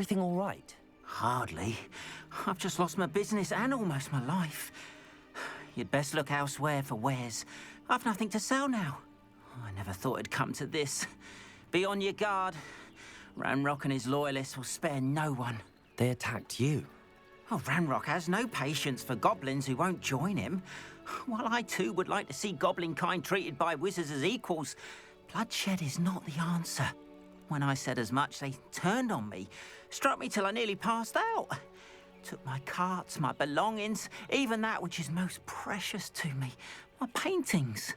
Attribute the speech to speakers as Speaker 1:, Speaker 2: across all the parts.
Speaker 1: Everything all right?
Speaker 2: Hardly. I've just lost my business and almost my life. You'd best look elsewhere for wares. I've nothing to sell now. I never thought it'd come to this. Be on your guard. Ranrock and his loyalists will spare no one.
Speaker 1: They attacked you.
Speaker 2: Oh, Ranrock has no patience for goblins who won't join him. While I too would like to see goblin kind treated by wizards as equals, bloodshed is not the answer. When I said as much, they turned on me, struck me till I nearly passed out. Took my carts, my belongings, even that which is most precious to me, my paintings.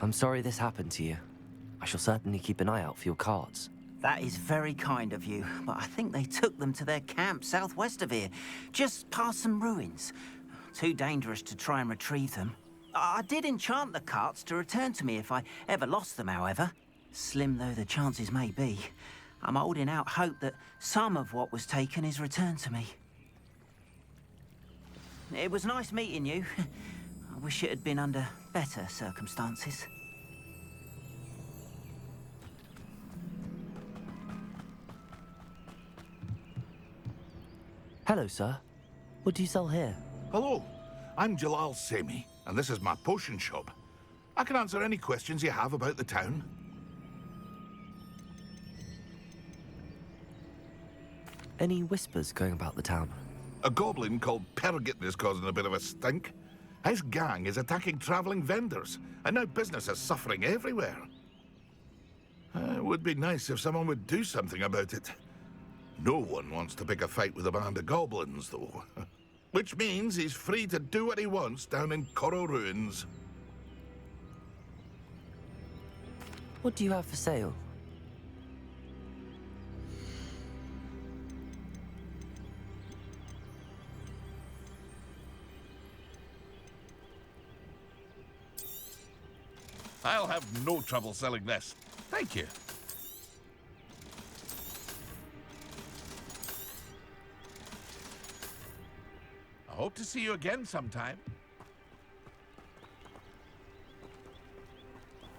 Speaker 1: I'm sorry this happened to you. I shall certainly keep an eye out for your carts.
Speaker 2: That is very kind of you, but I think they took them to their camp southwest of here, just past some ruins. Too dangerous to try and retrieve them. I did enchant the carts to return to me if I ever lost them, however. Slim though the chances may be, I'm holding out hope that some of what was taken is returned to me. It was nice meeting you. I wish it had been under better circumstances.
Speaker 1: Hello, sir. What do you sell here?
Speaker 3: Hello, I'm Jalal Semi, and this is my potion shop. I can answer any questions you have about the town.
Speaker 1: Any whispers going about the town?
Speaker 3: A goblin called Pergit is causing a bit of a stink. His gang is attacking traveling vendors, and now business is suffering everywhere. It would be nice if someone would do something about it. No one wants to pick a fight with a band of goblins, though. Which means he's free to do what he wants down in Coral Ruins.
Speaker 1: What do you have for sale?
Speaker 3: I'll have no trouble selling this. Thank you. I hope to see you again sometime.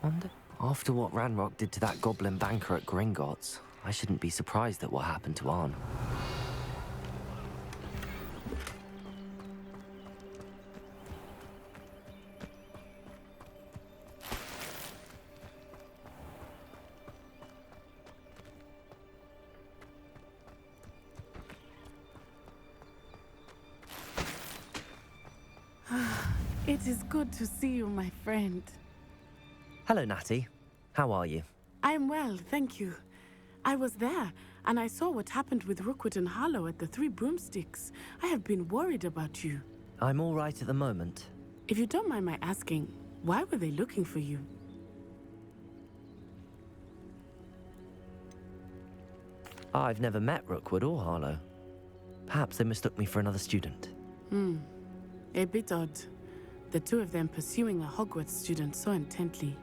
Speaker 1: Wonder. After what Ranrock did to that goblin banker at Gringotts, I shouldn't be surprised at what happened to Arn.
Speaker 4: It is good to see you, my friend.
Speaker 1: Hello, Natty. How are you?
Speaker 4: I am well, thank you. I was there, and I saw what happened with Rookwood and Harlow at the Three Broomsticks. I have been worried about you.
Speaker 1: I'm all right at the moment.
Speaker 4: If you don't mind my asking, why were they looking for you?
Speaker 1: I've never met Rookwood or Harlow. Perhaps they mistook me for another student.
Speaker 4: A bit odd. The two of them pursuing a Hogwarts student so intently.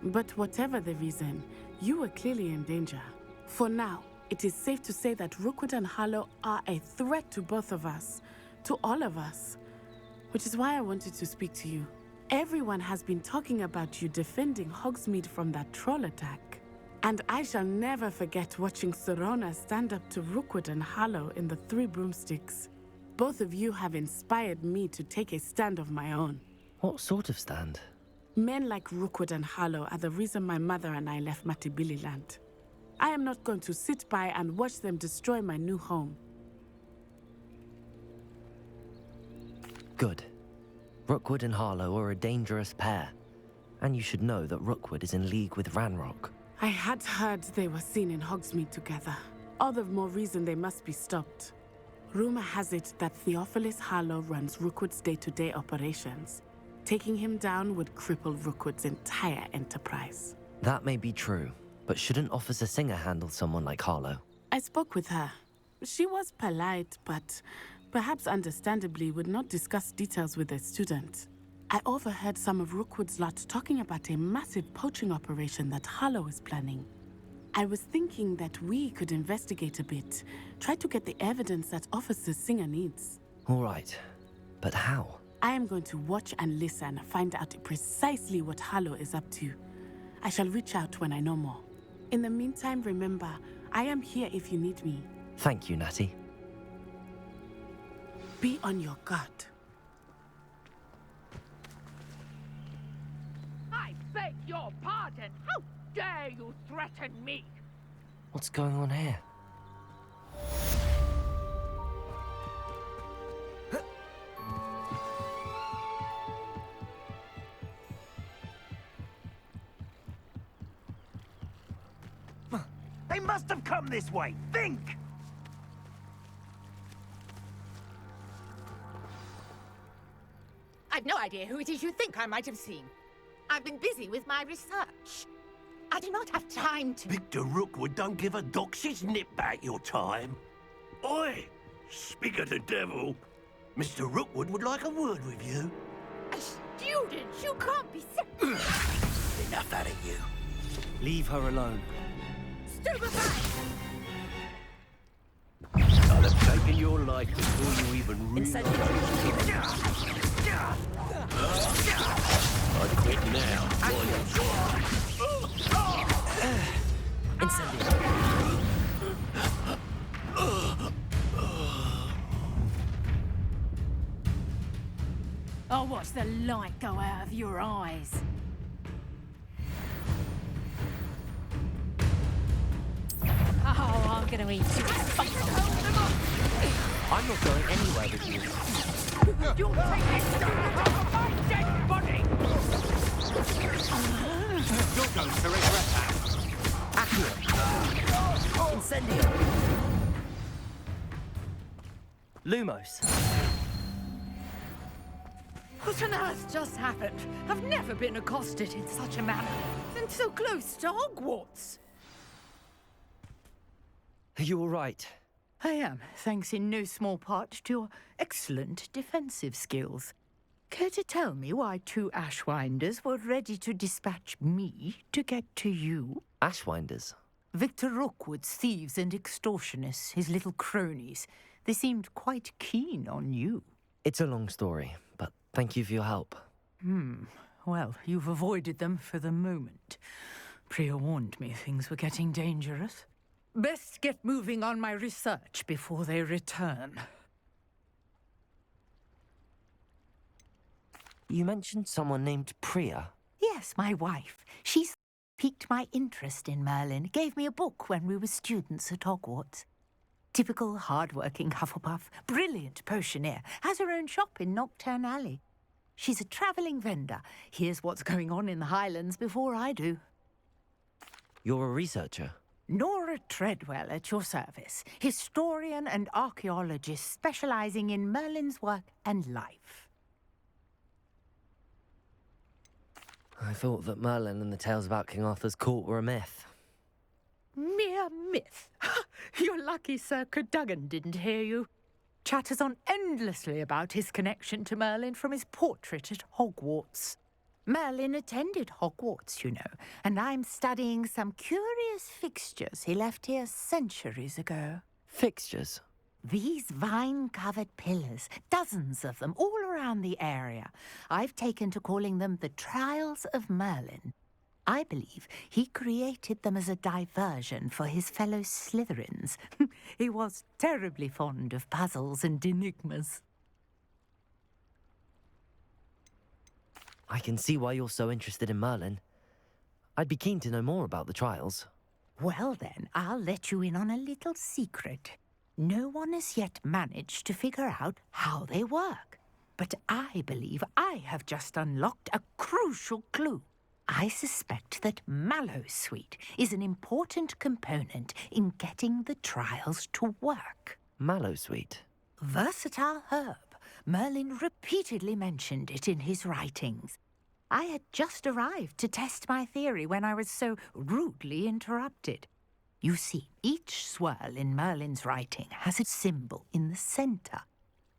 Speaker 4: But whatever the reason, you were clearly in danger. For now, it is safe to say that Rookwood and Harlow are a threat to both of us, to all of us. Which is why I wanted to speak to you. Everyone has been talking about you defending Hogsmeade from that troll attack. And I shall never forget watching Sorona stand up to Rookwood and Harlow in the Three Broomsticks. Both of you have inspired me to take a stand of my own.
Speaker 1: What sort of stand?
Speaker 4: Men like Rookwood and Harlow are the reason my mother and I left Matibili Land. I am not going to sit by and watch them destroy my new home.
Speaker 1: Good. Rookwood and Harlow are a dangerous pair. And you should know that Rookwood is in league with Ranrock.
Speaker 4: I had heard they were seen in Hogsmeade together. All the more reason they must be stopped. Rumor has it that Theophilus Harlow runs Rookwood's day-to-day operations. Taking him down would cripple Rookwood's entire enterprise.
Speaker 1: That may be true, but shouldn't Officer Singer handle someone like Harlow?
Speaker 4: I spoke with her. She was polite, but perhaps understandably would not discuss details with a student. I overheard some of Rookwood's lot talking about a massive poaching operation that Harlow is planning. I was thinking that we could investigate a bit, try to get the evidence that Officer Singer needs.
Speaker 1: All right, but how?
Speaker 4: I am going to watch and listen, find out precisely what Harlow is up to. I shall reach out when I know more. In the meantime, remember, I am here if you need me.
Speaker 1: Thank you, Natty.
Speaker 4: Be on your guard.
Speaker 5: I beg your pardon. How dare you threaten me?
Speaker 1: What's going on here?
Speaker 6: They must have come this way. Think!
Speaker 5: I've no idea who it is you think I might have seen. I've been busy with my research. I do not have time to...
Speaker 6: Victor Rookwood don't give a doxy's nip back your time. Oi! Speak of the devil. Mr. Rookwood would like a word with you.
Speaker 5: A student? You can't be so...
Speaker 6: Enough out of you.
Speaker 7: Leave her alone.
Speaker 5: Stupefy!
Speaker 6: I'll have taken your life before you even realize. I quit now.
Speaker 5: I'll watch the light go out of your eyes. Oh, I'm gonna eat you.
Speaker 1: I'm not going anywhere with you.
Speaker 5: You'll take this off my dead body!
Speaker 7: You're going to regret that.
Speaker 1: Accio. Incendio. Lumos.
Speaker 5: What on earth just happened? I've never been accosted in such a manner. And so close to Hogwarts.
Speaker 1: Are you all right?
Speaker 5: I am, thanks in no small part to your excellent defensive skills. Care to tell me why two Ashwinders were ready to dispatch me to get to you?
Speaker 1: Ashwinders.
Speaker 5: Victor Rookwood's thieves and extortionists, his little cronies. They seemed quite keen on you.
Speaker 1: It's a long story, but thank you for your help.
Speaker 5: Well, you've avoided them for the moment. Priya warned me things were getting dangerous. Best get moving on my research before they return.
Speaker 1: You mentioned someone named Priya.
Speaker 5: Yes, my wife. She's piqued my interest in Merlin. Gave me a book when we were students at Hogwarts. Typical hard-working Hufflepuff, brilliant potioneer, has her own shop in Knockturn Alley. She's a travelling vendor. Hears what's going on in the Highlands before I do.
Speaker 1: You're a researcher.
Speaker 5: Nora Treadwell at your service, historian and archaeologist specialising in Merlin's work and life.
Speaker 1: I thought that Merlin and the tales about King Arthur's court were a myth.
Speaker 5: Mere myth. You're lucky Sir Cadogan didn't hear you. Chatters on endlessly about his connection to Merlin from his portrait at Hogwarts. Merlin attended Hogwarts, you know, and I'm studying some curious fixtures he left here centuries ago.
Speaker 1: Fixtures?
Speaker 5: These vine-covered pillars, dozens of them, all around the area. I've taken to calling them the Trials of Merlin. I believe he created them as a diversion for his fellow Slytherins. He was terribly fond of puzzles and enigmas.
Speaker 1: I can see why you're so interested in Merlin. I'd be keen to know more about the trials.
Speaker 5: Well then, I'll let you in on a little secret. No one has yet managed to figure out how they work. But I believe I have just unlocked a crucial clue. I suspect that Mallowsweet is an important component in getting the trials to work.
Speaker 1: Mallowsweet?
Speaker 5: Versatile herb. Merlin repeatedly mentioned it in his writings. I had just arrived to test my theory when I was so rudely interrupted. You see, each swirl in Merlin's writing has a symbol in the centre.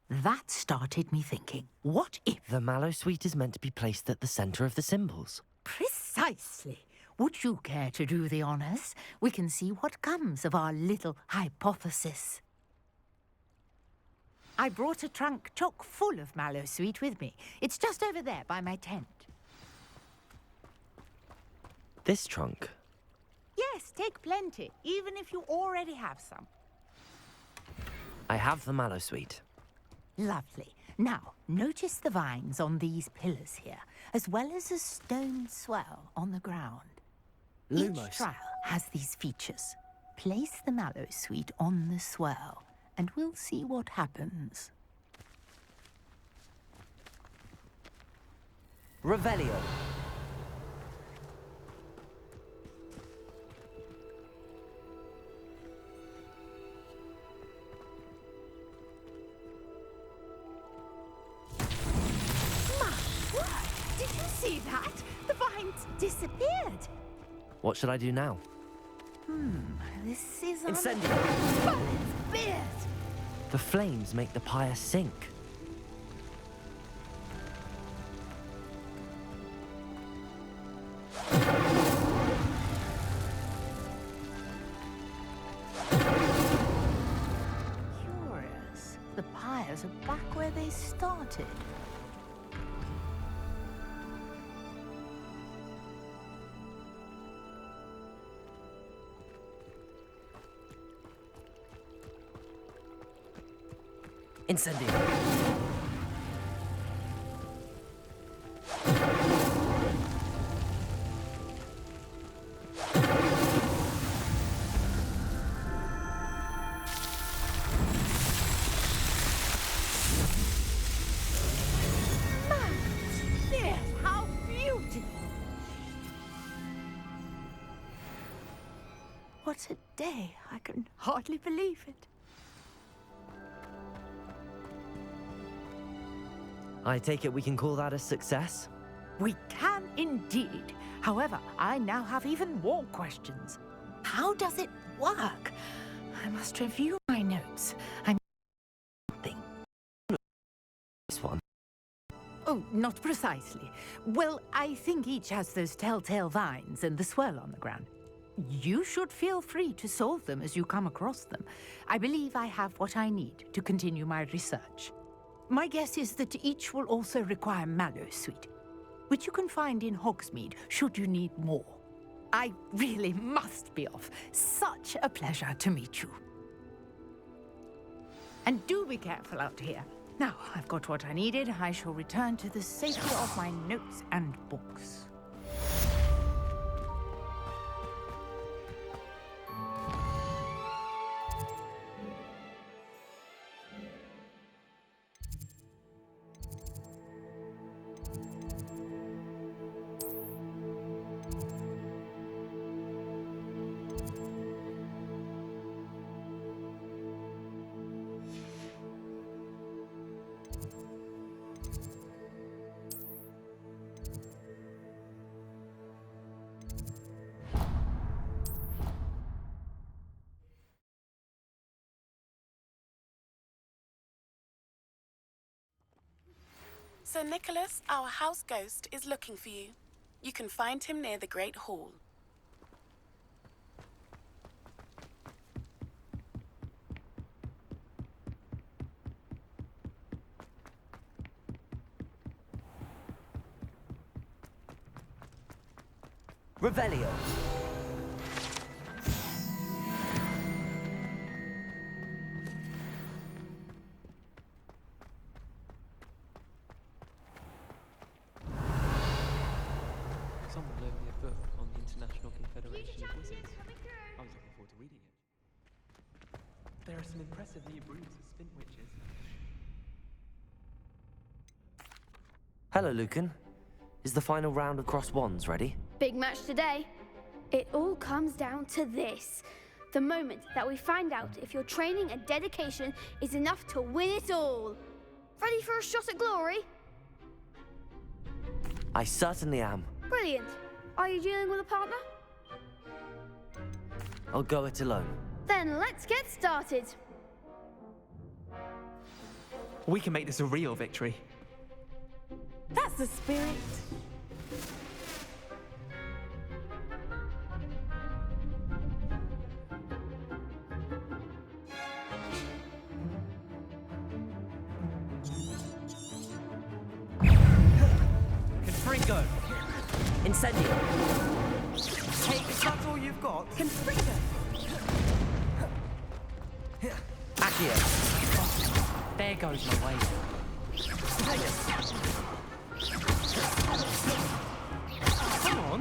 Speaker 5: That started me thinking, what if...
Speaker 1: The Mallowsweet is meant to be placed at the centre of the symbols.
Speaker 5: Precisely. Would you care to do the honours? We can see what comes of our little hypothesis. I brought a trunk chock full of Mallowsweet with me. It's just over there by my tent.
Speaker 1: This trunk?
Speaker 5: Yes, take plenty, even if you already have some.
Speaker 1: I have the mallow sweet.
Speaker 5: Lovely. Now, notice the vines on these pillars here, as well as a stone swell on the ground.
Speaker 1: Lumos.
Speaker 5: Each trial has these features. Place the mallow sweet on the swell, and we'll see what happens.
Speaker 1: Revelio.
Speaker 5: Did you see that? The vines disappeared.
Speaker 1: What should I do now?
Speaker 5: This is
Speaker 1: Incendio.
Speaker 5: But it's beard.
Speaker 1: The flames make the pyre sink.
Speaker 5: Curious. The pyres are back where they started.
Speaker 1: Incendio.
Speaker 5: There, how beautiful! What a day! I can hardly believe it.
Speaker 1: I take it we can call that a success?
Speaker 5: We can indeed. However, I now have even more questions. How does it work? I must review my notes. I'm think.
Speaker 1: This one.
Speaker 5: Oh, not precisely. Well, I think each has those telltale vines and the swirl on the ground. You should feel free to solve them as you come across them. I believe I have what I need to continue my research. My guess is that each will also require mallow sweet, which you can find in Hogsmeade should you need more. I really must be off. Such a pleasure to meet you. And do be careful out here. Now, I've got what I needed. I shall return to the safety of my notes and books.
Speaker 4: Sir Nicholas, our house ghost, is looking for you. You can find him near the Great Hall.
Speaker 1: Revelio.
Speaker 8: Someone loaned me a book on the International Confederation of Wizards. I was looking forward to reading it. There are some impressively bruised spin witches.
Speaker 1: Hello, Lucan. Is the final round of Cross Wands ready?
Speaker 9: Big match today. It all comes down to this. The moment that we find out if your training and dedication is enough to win it all. Ready for a shot at glory?
Speaker 1: I certainly am.
Speaker 9: Brilliant. Are you dealing with a partner?
Speaker 1: I'll go it alone.
Speaker 9: Then let's get started.
Speaker 8: We can make this a real victory.
Speaker 4: That's the spirit.
Speaker 1: Confringo. Incendio. Take
Speaker 7: That's all you've got?
Speaker 4: Confringo!
Speaker 1: Accio.
Speaker 8: There goes my way. Come on.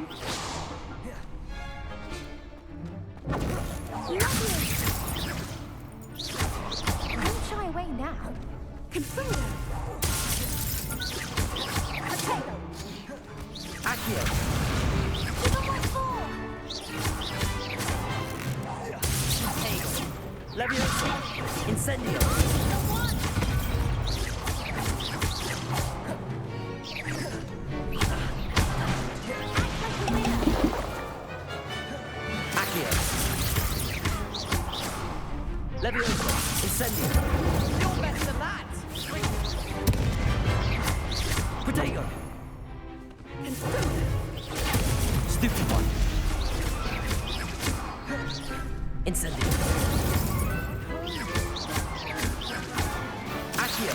Speaker 5: Don't shy away now.
Speaker 4: Confringo!
Speaker 5: Potato.
Speaker 1: Accio.
Speaker 5: Give him what for.
Speaker 1: Leviosa. Incendio. Accio. Leviosa. Incendio.
Speaker 7: You're better than that!
Speaker 1: Protego.
Speaker 4: Confringo!
Speaker 1: Stupefy. Incendio. Accio.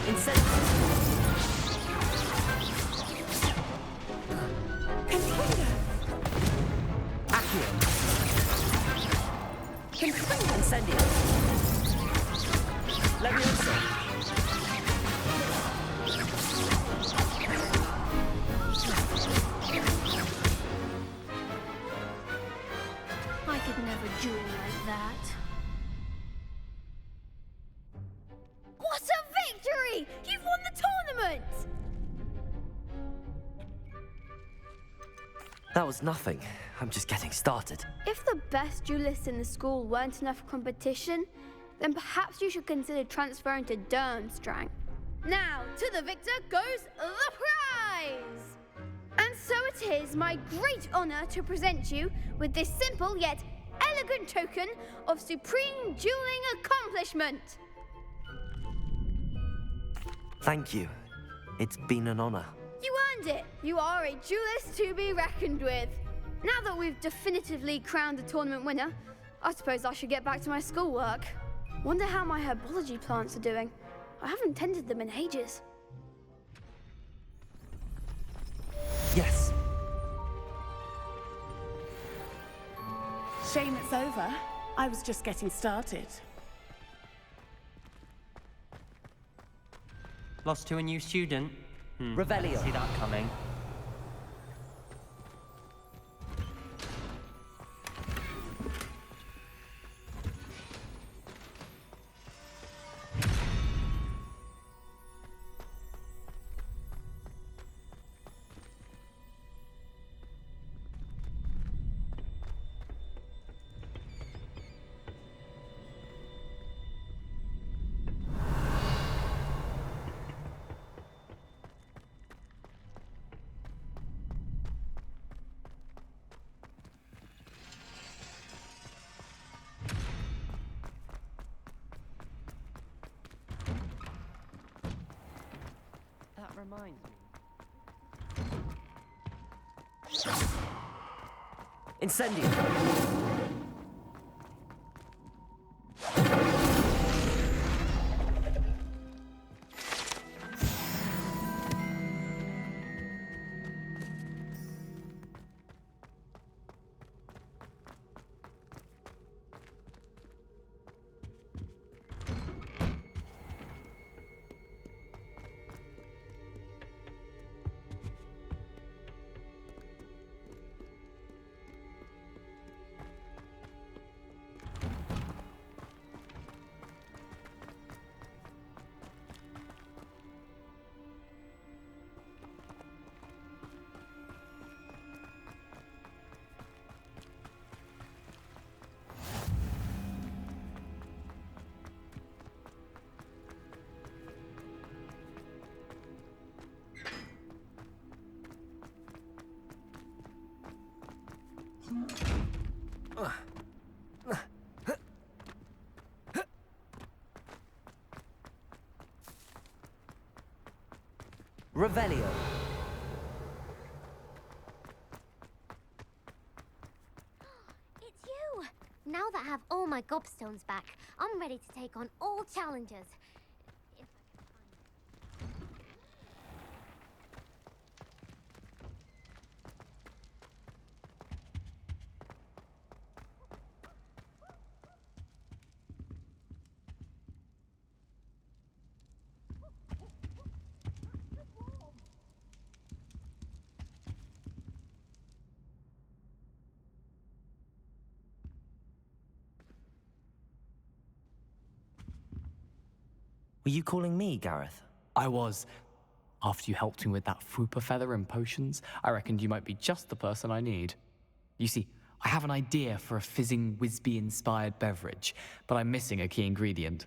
Speaker 1: Incendio.
Speaker 4: Confringo!
Speaker 1: Accio.
Speaker 4: Confringo!
Speaker 1: Incendio. Leviosa.
Speaker 9: I could never duel like that. What a victory! You've won the tournament!
Speaker 1: That was nothing. I'm just getting started.
Speaker 9: If the best duelists in the school weren't enough for competition, then perhaps you should consider transferring to Durmstrang. Now, to the victor goes the prize! And so it is my great honor to present you with this simple yet elegant token of supreme dueling accomplishment.
Speaker 1: Thank you. It's been an honor.
Speaker 9: You earned it. You are a duelist to be reckoned with. Now that we've definitively crowned the tournament winner, I suppose I should get back to my schoolwork. Wonder how my herbology plants are doing. I haven't tended them in ages.
Speaker 1: Yes.
Speaker 4: Shame it's over. I was just getting started.
Speaker 8: Lost to a new student.
Speaker 1: Revelio.
Speaker 8: See that coming. That reminds me.
Speaker 1: Incendio. Revelio.
Speaker 10: It's you! Now Now that I have all my gobstones back, I'm ready to take on all challenges. If I can find
Speaker 1: Were you calling me, Gareth?
Speaker 8: I was. After you helped me with that Fupa feather and potions, I reckoned you might be just the person I need. You see, I have an idea for a fizzing Whizbee-inspired beverage, but I'm missing a key ingredient.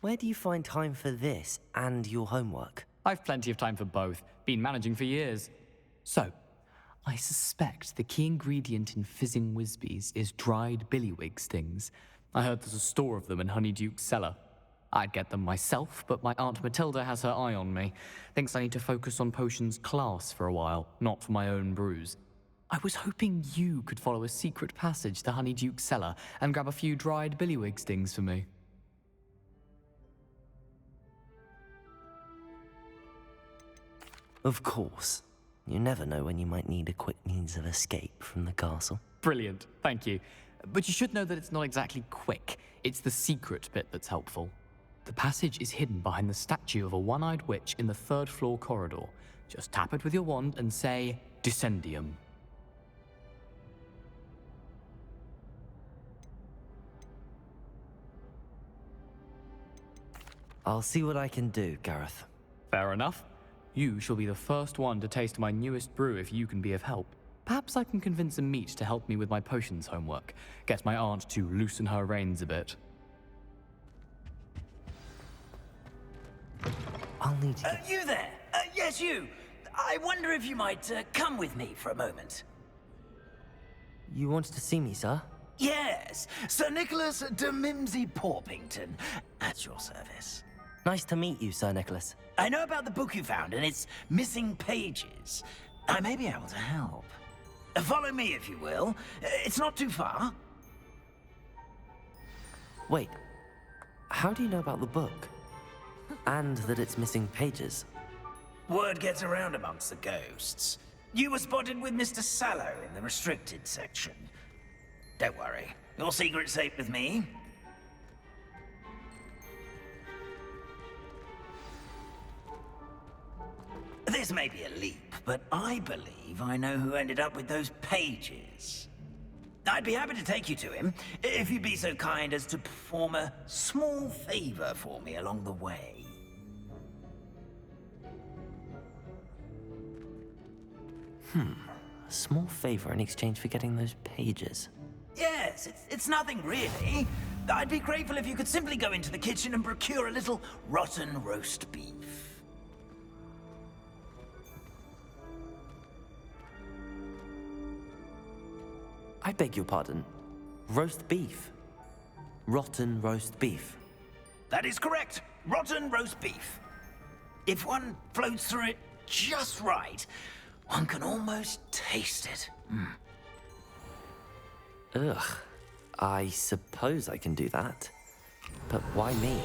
Speaker 1: Where do you find time for this and your homework?
Speaker 8: I've plenty of time for both. Been managing for years. So, I suspect the key ingredient in fizzing Whizbees is dried billywig stings. I heard there's a store of them in Honeyduke's cellar. I'd get them myself, but my Aunt Matilda has her eye on me. Thinks I need to focus on potions class for a while, not for my own brews. I was hoping you could follow a secret passage to Honeyduke's cellar and grab a few dried billywig stings for me.
Speaker 1: Of course. You never know when you might need a quick means of escape from the castle.
Speaker 8: Brilliant, thank you. But you should know that it's not exactly quick. It's the secret bit that's helpful. The passage is hidden behind the statue of a one-eyed witch in the third-floor corridor. Just tap it with your wand and say, Descendium.
Speaker 1: I'll see what I can do, Gareth.
Speaker 8: Fair enough. You shall be the first one to taste my newest brew if you can be of help. Perhaps I can convince a meat to help me with my potions homework. Get my aunt to loosen her reins a bit.
Speaker 1: I'll need to get...
Speaker 11: You there? Yes, you. I wonder if you might come with me for a moment.
Speaker 1: You wanted to see me, sir?
Speaker 11: Yes, Sir Nicholas de Mimsy Porpington, at your service.
Speaker 1: Nice to meet you, Sir Nicholas.
Speaker 11: I know about the book you found and its missing pages. I may be able to help. Follow me, if you will. It's not too far.
Speaker 1: Wait, how do you know about the book? And that it's missing pages?
Speaker 11: Word gets around amongst the ghosts. You were spotted with Mr. Sallow in the restricted section. Don't worry, your secret's safe with me. This may be a leap, but I believe I know who ended up with those pages. I'd be happy to take you to him, if you'd be so kind as to perform a small favor for me along the way.
Speaker 1: A small favor in exchange for getting those pages.
Speaker 11: Yes, it's nothing really. I'd be grateful if you could simply go into the kitchen and procure a little rotten roast beef.
Speaker 1: I beg your pardon. Roast beef. Rotten roast beef.
Speaker 11: That is correct. Rotten roast beef. If one floats through it just right, one can almost taste it.
Speaker 1: Ugh. I suppose I can do that. But why me?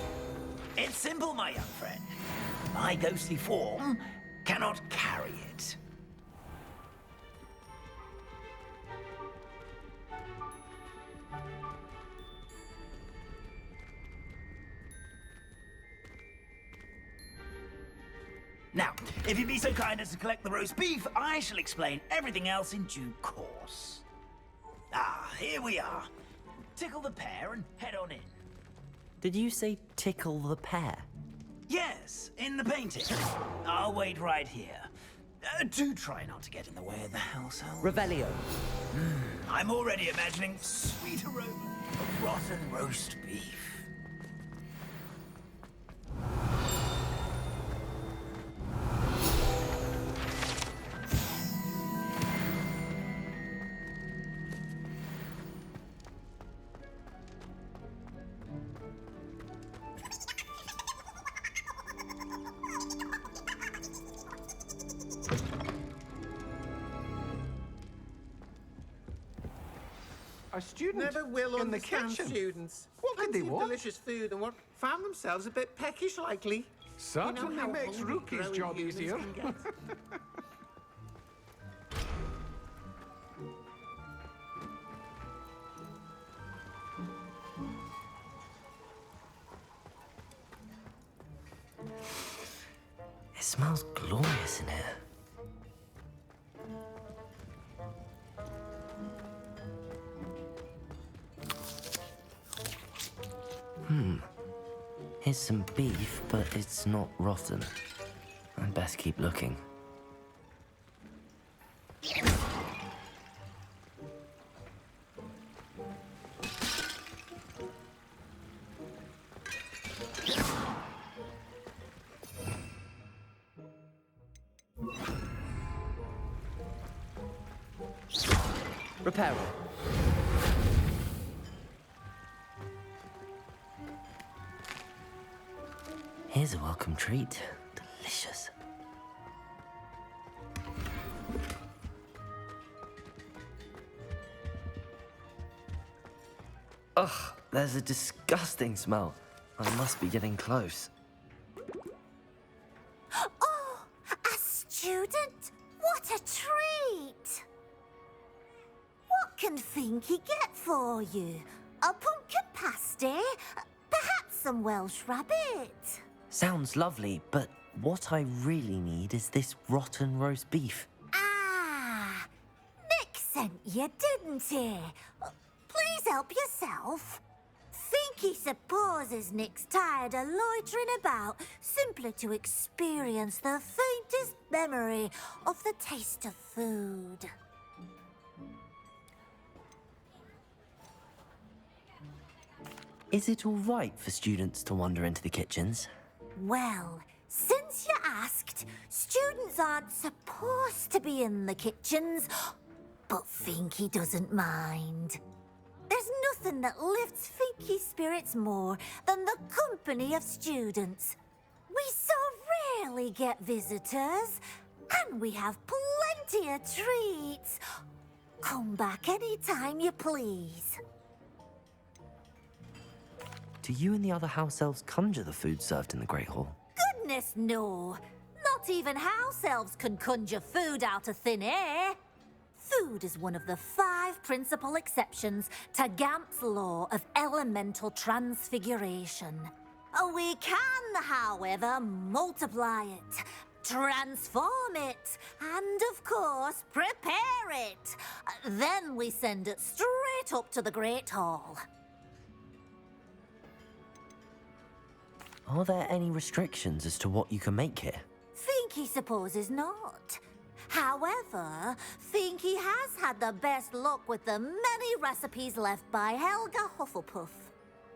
Speaker 11: It's simple, my young friend. My ghostly form cannot carry it. Now, if you'd be so kind as to collect the roast beef, I shall explain everything else in due course. Ah, here we are. Tickle the pear and head on in.
Speaker 1: Did you say tickle the pear?
Speaker 11: Yes, in the painting. I'll wait right here. Do try not to get in the way of the household.
Speaker 1: Revelio.
Speaker 11: I'm already imagining sweet aroma of rotten roast beef.
Speaker 12: student.
Speaker 7: Never will
Speaker 12: in the
Speaker 7: understand
Speaker 12: kitchen.
Speaker 7: students.
Speaker 12: What could
Speaker 7: Plenty
Speaker 12: they
Speaker 7: of
Speaker 12: want?
Speaker 7: delicious food and what found themselves a bit peckish likely.
Speaker 12: Certainly
Speaker 7: how
Speaker 12: makes
Speaker 7: hungry
Speaker 12: Rookie's
Speaker 7: growing
Speaker 12: job
Speaker 7: humans
Speaker 12: easier.
Speaker 7: can get.
Speaker 1: It smells glorious in here. Here's some beef, but it's not rotten. I'd best keep looking. Repair it. Here's a welcome treat. Delicious. Ugh, there's a disgusting smell. I must be getting close.
Speaker 10: Oh, a student? What a treat! What can Finky get for you? A pumpkin pasty? Perhaps some Welsh rabbit?
Speaker 1: Sounds lovely, but what I really need is this rotten roast beef.
Speaker 10: Ah, Nick sent you, didn't he? Please help yourself. Finky supposes Nick's tired of loitering about simply to experience the faintest memory of the taste of food.
Speaker 1: Is it all right for students to wander into the kitchens?
Speaker 10: Well, since you asked, students aren't supposed to be in the kitchens, but Finky doesn't mind. There's nothing that lifts Finky's spirits more than the company of students. We so rarely get visitors, and we have plenty of treats. Come back any time you please.
Speaker 1: Do you and the other house elves conjure the food served in the Great Hall?
Speaker 10: Goodness, no. Not even house elves can conjure food out of thin air. Food is one of the 5 principal exceptions to Gamp's law of elemental transfiguration. We can, however, multiply it, transform it, and of course, prepare it. Then we send it straight up to the Great Hall.
Speaker 1: Are there any restrictions as to what you can make here?
Speaker 10: Finky supposes not. However, Finky has had the best luck with the many recipes left by Helga Hufflepuff.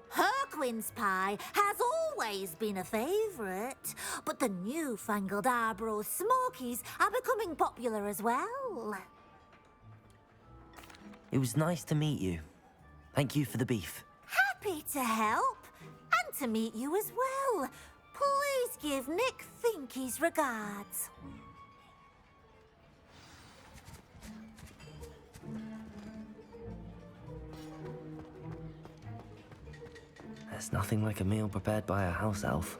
Speaker 10: Her quince pie has always been a favourite, but the newfangled Arbroath Smokies are becoming popular as well.
Speaker 1: It was nice to meet you. Thank you for the beef.
Speaker 10: Happy to help, and to meet you as well. Please give Nick Finky's regards.
Speaker 1: There's nothing like a meal prepared by a house elf.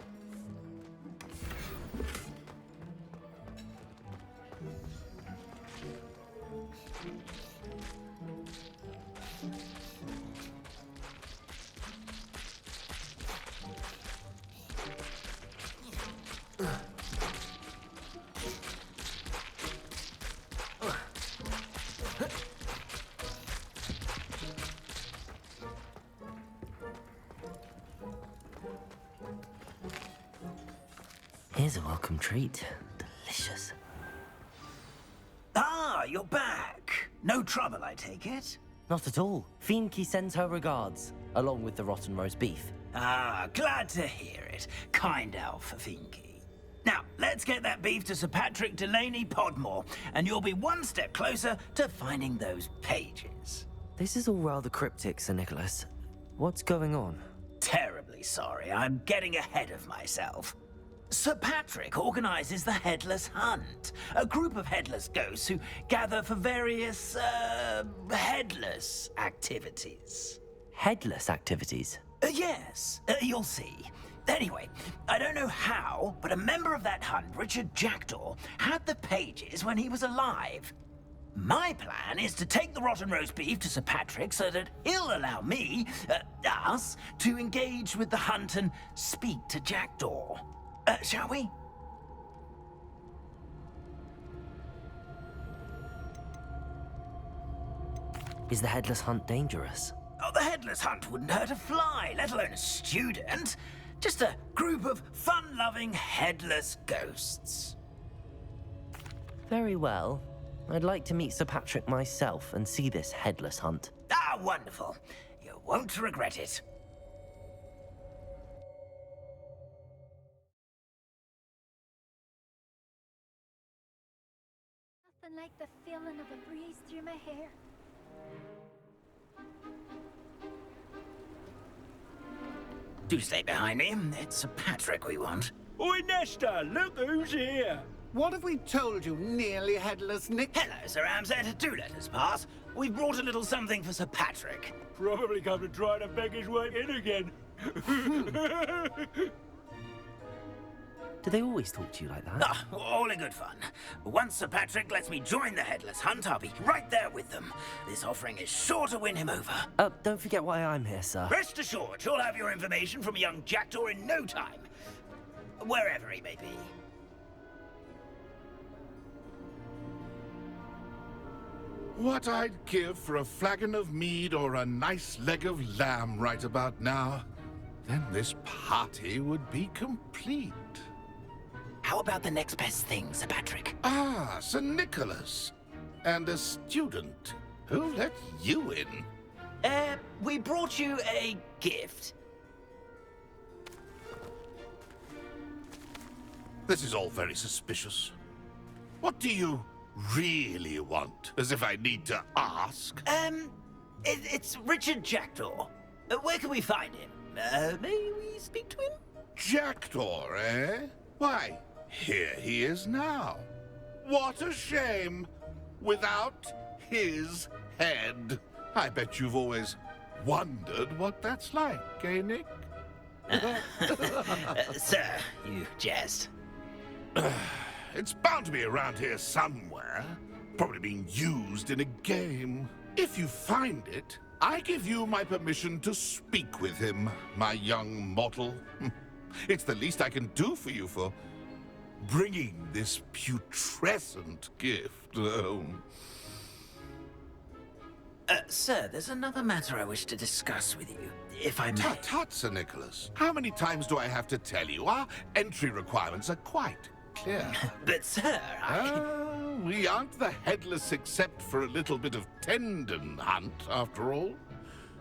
Speaker 1: Here's a welcome treat. Delicious.
Speaker 11: Ah, you're back. No trouble, I take it?
Speaker 1: Not at all. Fienke sends her regards, along with the rotten roast beef.
Speaker 11: Ah, glad to hear it. Kind elf, Finky. Now, let's get that beef to Sir Patrick Delaney Podmore, and you'll be one step closer to finding those pages.
Speaker 1: This is all rather cryptic, Sir Nicholas. What's going on?
Speaker 11: Terribly sorry. I'm getting ahead of myself. Sir Patrick organizes the Headless Hunt, a group of headless ghosts who gather for various, headless activities.
Speaker 1: Headless activities?
Speaker 11: Yes, you'll see. Anyway, I don't know how, but a member of that hunt, Richard Jackdaw, had the pages when he was alive. My plan is to take the rotten roast beef to Sir Patrick so that he'll allow me, us, to engage with the hunt and speak to Jackdaw. Shall we?
Speaker 1: Is the Headless Hunt dangerous?
Speaker 11: Oh, the Headless Hunt wouldn't hurt a fly, let alone a student. Just a group of fun-loving headless ghosts.
Speaker 1: Very well. I'd like to meet Sir Patrick myself and see this Headless Hunt.
Speaker 11: Ah, wonderful. You won't regret it.
Speaker 10: Nothing like the feeling of a breeze through my hair.
Speaker 11: Do stay behind me. It's Sir Patrick we want.
Speaker 6: Oi, Nesta, look who's here.
Speaker 7: What have we told you, nearly headless Nick?
Speaker 11: Hello, Sir Ramsed. Do let us pass. We've brought a little something for Sir Patrick.
Speaker 6: Probably come to try to beg his way in again.
Speaker 1: Do they always talk to you like that?
Speaker 11: Ah, all in good fun. Once Sir Patrick lets me join the Headless Hunt, I'll be right there with them. This offering is sure to win him over.
Speaker 1: Don't forget why I'm here, sir.
Speaker 11: Rest assured, you'll have your information from young Jackdaw in no time. Wherever he may be.
Speaker 3: What I'd give for a flagon of mead or a nice leg of lamb right about now. Then this party would be complete.
Speaker 11: How about the next best thing, Sir Patrick?
Speaker 3: Ah, Sir Nicholas. And a student. Who let you in?
Speaker 11: We brought you a gift.
Speaker 3: This is all very suspicious. What do you really want? As if I need to ask.
Speaker 11: It's Richard Jackdaw. Where can we find him? May we speak to him?
Speaker 3: Jackdaw, eh? Why, here he is now. What a shame. Without his head. I bet you've always wondered what that's like, eh, Nick?
Speaker 11: Sir, you jest.
Speaker 3: It's bound to be around here somewhere. Probably being used in a game. If you find it, I give you my permission to speak with him, my young mortal. It's the least I can do for you for bringing this putrescent gift home.
Speaker 11: Sir, there's another matter I wish to discuss with you, if I may.
Speaker 3: Tut, tut, Sir Nicholas. How many times do I have to tell you? Our entry requirements are quite clear.
Speaker 11: But, sir,
Speaker 3: we aren't the headless except for a little bit of tendon hunt, after all.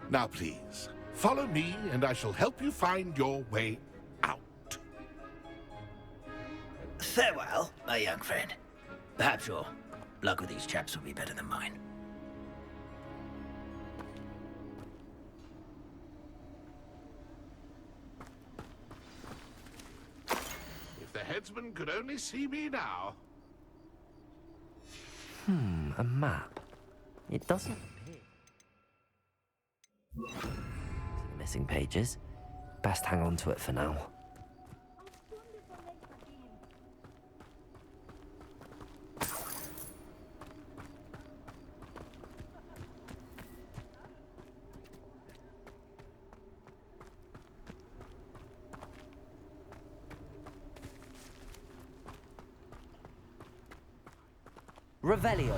Speaker 3: Now, please, follow me, and I shall help you find your way out.
Speaker 11: Farewell, my young friend. Perhaps your luck with these chaps will be better than mine.
Speaker 3: If the headsman could only see me now.
Speaker 1: A map. It doesn't appear. Missing pages. Best hang on to it for now. Revelio.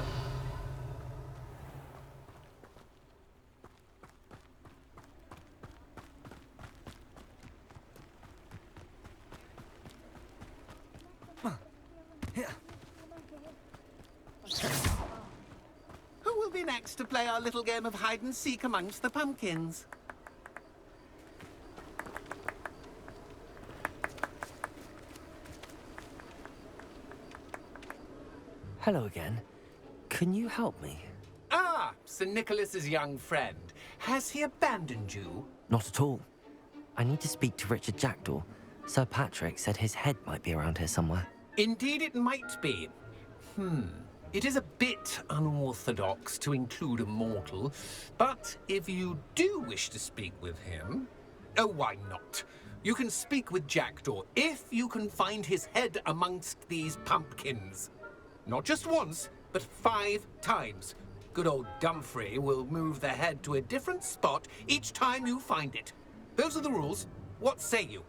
Speaker 7: Who will be next to play our little game of hide and seek amongst the pumpkins?
Speaker 1: Hello again. Can you help me?
Speaker 7: Ah, Sir Nicholas's young friend. Has he abandoned you?
Speaker 1: Not at all. I need to speak to Richard Jackdaw. Sir Patrick said his head might be around here somewhere.
Speaker 7: Indeed it might be. It is a bit unorthodox to include a mortal, but if you do wish to speak with him... Oh, why not? You can speak with Jackdaw if you can find his head amongst these pumpkins. Not just once, but 5 times. Good old Dumfrey will move the head to a different spot each time you find it. Those are the rules. What say you?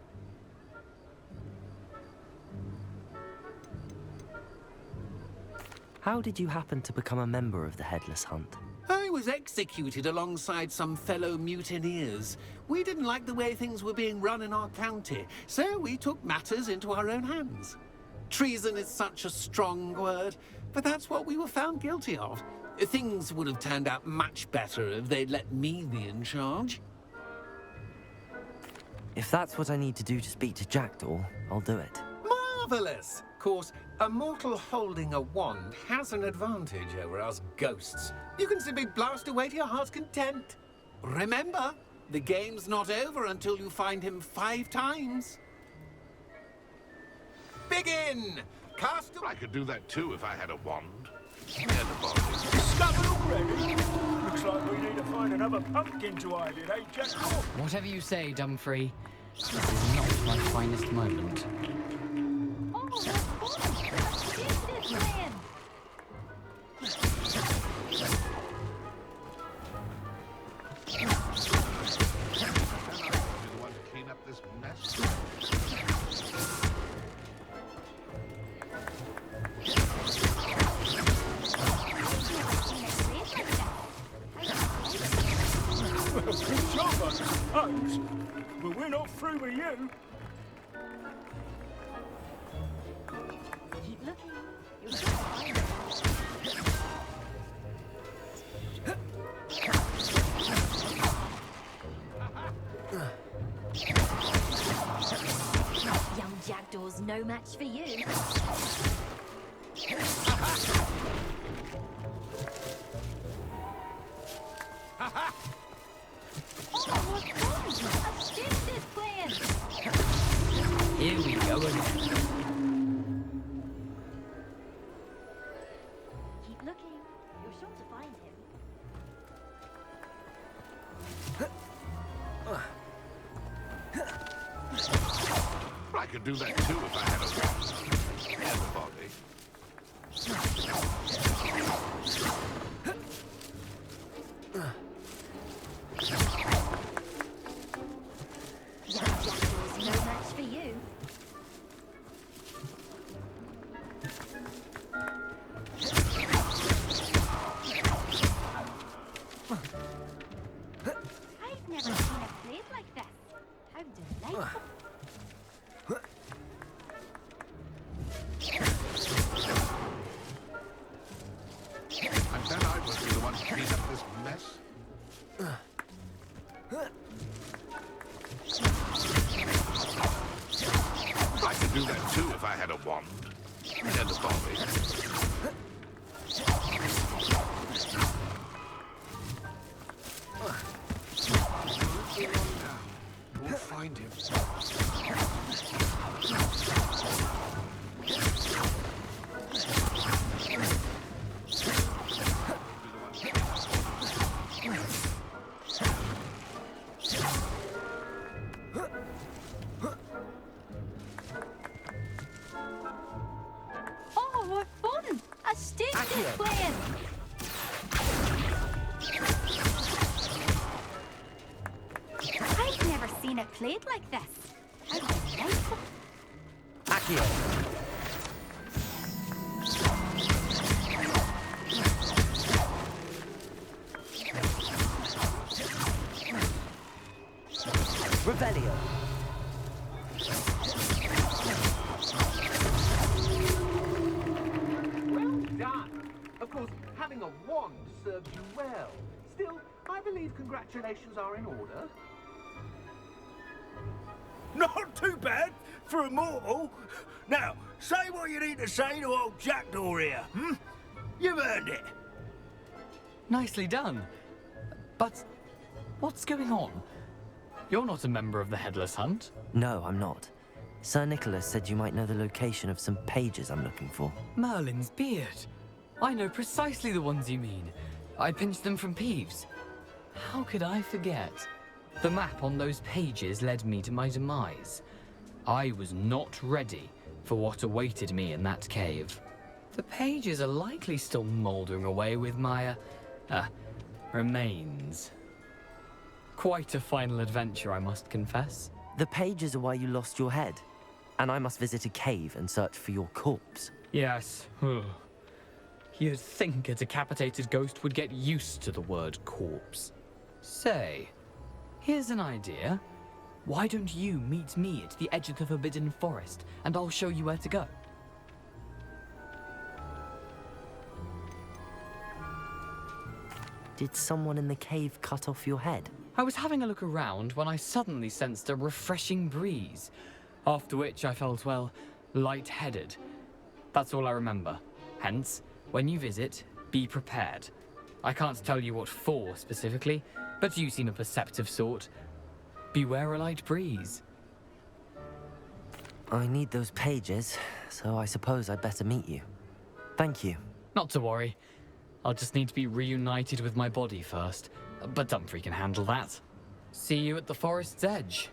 Speaker 1: How did you happen to become a member of the Headless Hunt?
Speaker 7: I was executed alongside some fellow mutineers. We didn't like the way things were being run in our county, so we took matters into our own hands. Treason is such a strong word, but that's what we were found guilty of. Things would have turned out much better if they'd let me be in charge.
Speaker 1: If that's what I need to do to speak to Jackdaw, I'll do it.
Speaker 7: Marvelous! Of course, a mortal holding a wand has an advantage over us ghosts. You can simply blast away to your heart's content. Remember, the game's not over until you find him 5 times. Begin! Cast
Speaker 3: I could do that too if I had a wand. And a body.
Speaker 12: Discovered already? Looks like we need to find another pumpkin to hide in, eh, Jackdaw?
Speaker 8: Whatever you say, Dumfrey. This is not my finest moment.
Speaker 12: Good job, I suppose. But we're not through with you.
Speaker 10: Keep looking. Young Jackdaw's no match for you.
Speaker 8: Here we go again.
Speaker 10: Keep looking. You're sure to find him.
Speaker 3: I could do that too if I had a wand. And a body.
Speaker 10: Young Jackdaw's no match for you. I've never seen a blade like this. How delightful.
Speaker 3: And then I must be the one to clean up this mess. I could do that too if I had a wand. And a body.
Speaker 7: We'll find him.
Speaker 10: Oh, what fun! A stage is playing! I've never seen it played like this. How delightful!
Speaker 1: Accio! Revelio!
Speaker 7: Well done. Of course, having a wand serves you well. Still, I believe congratulations are in order.
Speaker 12: Not too bad for a mortal. Now, say what you need to say to old Jackdaw here, hmm? You've earned it.
Speaker 8: Nicely done. But what's going on? You're not a member of the Headless Hunt.
Speaker 1: No, I'm not. Sir Nicholas said you might know the location of some pages I'm looking for.
Speaker 8: Merlin's beard. I know precisely the ones you mean. I pinched them from Peeves. How could I forget? The map on those pages led me to my demise. I was not ready for what awaited me in that cave. The pages are likely still mouldering away with my, remains. Quite a final adventure, I must confess.
Speaker 1: The pages are why you lost your head, and I must visit a cave and search for your corpse.
Speaker 8: Yes. You'd think a decapitated ghost would get used to the word corpse. Say, here's an idea. Why don't you meet me at the edge of the Forbidden Forest, and I'll show you where to go?
Speaker 1: Did someone in the cave cut off your head?
Speaker 8: I was having a look around when I suddenly sensed a refreshing breeze, after which I felt, well, lightheaded. That's all I remember. Hence, when you visit, be prepared. I can't tell you what for specifically, but you seem a perceptive sort. Beware a light breeze.
Speaker 1: I need those pages, so I suppose I'd better meet you. Thank you.
Speaker 8: Not to worry. I'll just need to be reunited with my body first, but Dumfries can handle that. See you at the forest's edge.